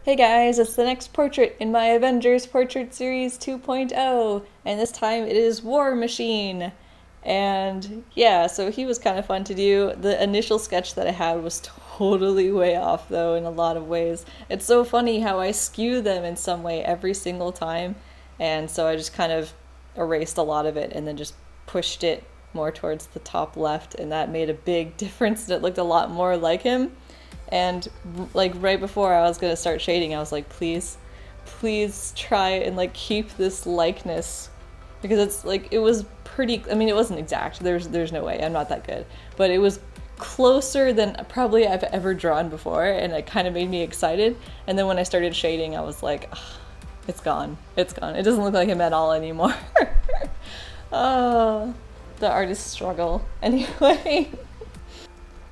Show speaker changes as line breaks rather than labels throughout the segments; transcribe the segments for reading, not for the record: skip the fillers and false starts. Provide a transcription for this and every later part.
Hey guys, it's the next portrait in my Avengers Portrait Series 2.0, and this time it is War Machine. And yeah, so he was kind of fun to do. The initial sketch that I had was totally way off though in a lot of ways. It's so funny how I skew them in some way every single time, and so I just kind of erased a lot of it and then just pushed it more towards the top left, and that made a big difference and it looked a lot more like him. And like right before I was gonna start shading, I was like, please try and like keep this likeness, because it's like it was pretty. I mean, it wasn't exact. There's no way. I'm not that good, but it was closer than probably I've ever drawn before, and it kind of made me excited. And then when I started shading, I was like, "Ugh, it's gone. It's gone. It doesn't look like him at all anymore." Oh, the artist struggle. Anyway.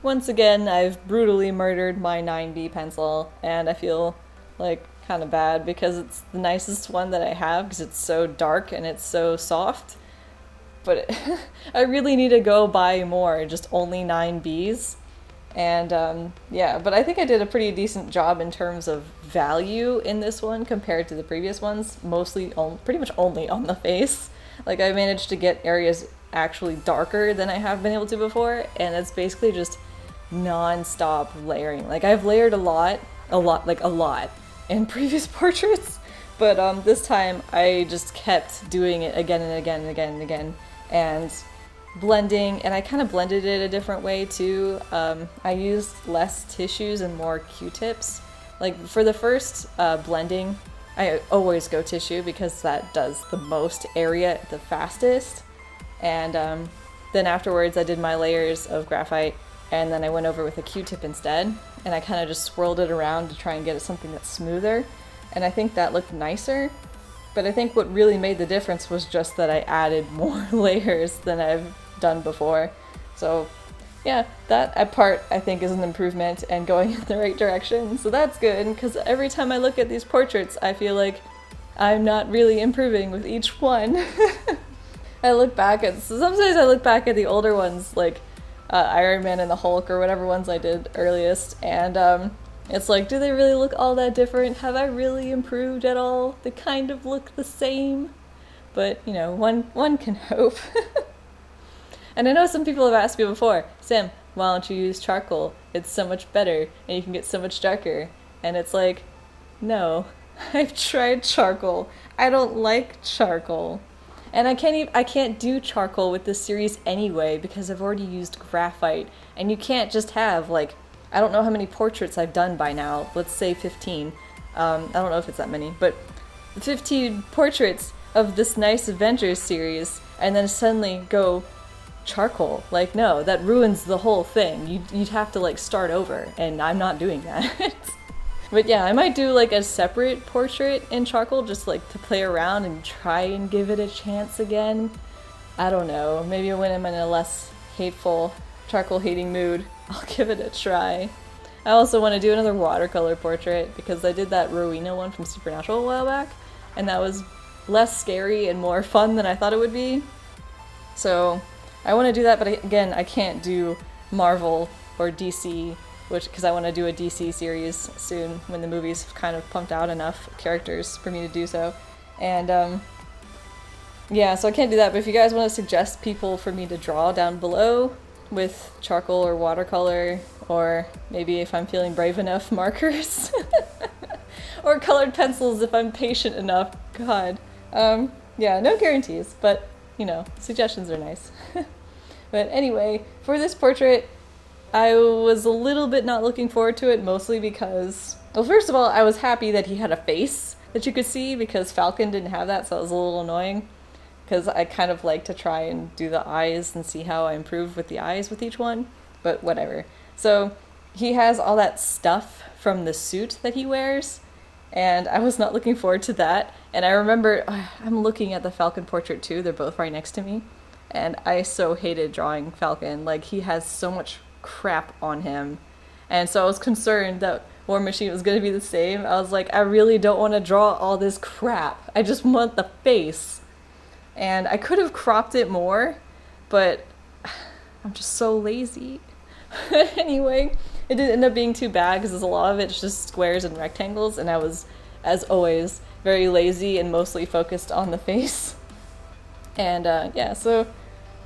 Once again, I've brutally murdered my 9B pencil, and I feel like kind of bad because it's the nicest one that I have because it's so dark and it's so soft. But I really need to go buy more, just only 9Bs. And yeah, but I think I did a pretty decent job in terms of value in this one compared to the previous ones, pretty much only on the face. Like I managed to get areas actually darker than I have been able to before, and it's basically just non-stop layering. Like I've layered like a lot in previous portraits, but this time I just kept doing it again and again and again and again, and blending, and I kind of blended it a different way too. I used less tissues and more Q-tips. Like for the first blending, I always go tissue because that does the most area the fastest, and then afterwards I did my layers of graphite, and then I went over with a Q-tip instead, and I kind of just swirled it around to try and get it something that's smoother, and I think that looked nicer. But I think what really made the difference was just that I added more layers than I've done before. So yeah, that part I think is an improvement and going in the right direction, so that's good, because every time I look at these portraits I feel like I'm not really improving with each one. Sometimes I look back at the older ones, like Iron Man and the Hulk or whatever ones I did earliest, and it's like, do they really look all that different? Have I really improved at all? They kind of look the same, but you know, one can hope. And I know some people have asked me before, Sam, why don't you use charcoal? It's so much better and you can get so much darker. And it's like, no, I've tried charcoal. I don't like charcoal. And I can't do charcoal with this series anyway because I've already used graphite, and you can't just have like, I don't know how many portraits I've done by now. Let's say 15. I don't know if it's that many, but 15 portraits of this nice Avengers series, and then suddenly go charcoal. Like, no, that ruins the whole thing. You'd have to like start over, and I'm not doing that. But yeah, I might do like a separate portrait in charcoal just like to play around and try and give it a chance again. I don't know, maybe when I'm in a less hateful, charcoal hating mood, I'll give it a try. I also want to do another watercolor portrait because I did that Rowena one from Supernatural a while back, and that was less scary and more fun than I thought it would be. So I want to do that, but again, I can't do Marvel or DC, because I want to do a DC series soon when the movies have kind of pumped out enough characters for me to do so. And yeah, so I can't do that, but if you guys want to suggest people for me to draw down below with charcoal or watercolor, or maybe if I'm feeling brave enough, markers, or colored pencils if I'm patient enough, God. Yeah, no guarantees, but you know, suggestions are nice. But anyway, for this portrait, I was a little bit not looking forward to it, mostly because, well, first of all, I was happy that he had a face that you could see, because Falcon didn't have that, so it was a little annoying, because I kind of like to try and do the eyes and see how I improve with the eyes with each one, but whatever. So he has all that stuff from the suit that he wears, and I was not looking forward to that. And I remember, I'm looking at the Falcon portrait too, they're both right next to me, and I so hated drawing Falcon. Like, he has so much crap on him, and so I was concerned that War Machine was going to be the same. I was like, I really don't want to draw all this crap, I just want the face. And I could have cropped it more, but I'm just so lazy. Anyway, it didn't end up being too bad because a lot of it's just squares and rectangles, and I was, as always, very lazy and mostly focused on the face. And yeah, so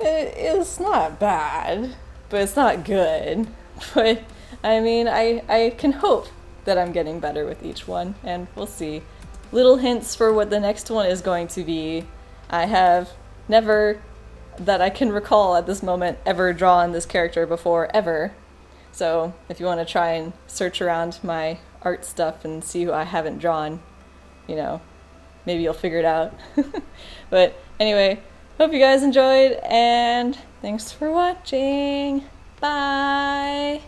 it's not bad, but it's not good. But I mean, I can hope that I'm getting better with each one, and we'll see. Little hints for what the next one is going to be. I have never, that I can recall at this moment, ever drawn this character before, ever. So if you want to try and search around my art stuff and see who I haven't drawn, you know, maybe you'll figure it out. But anyway, hope you guys enjoyed, and thanks for watching. Bye!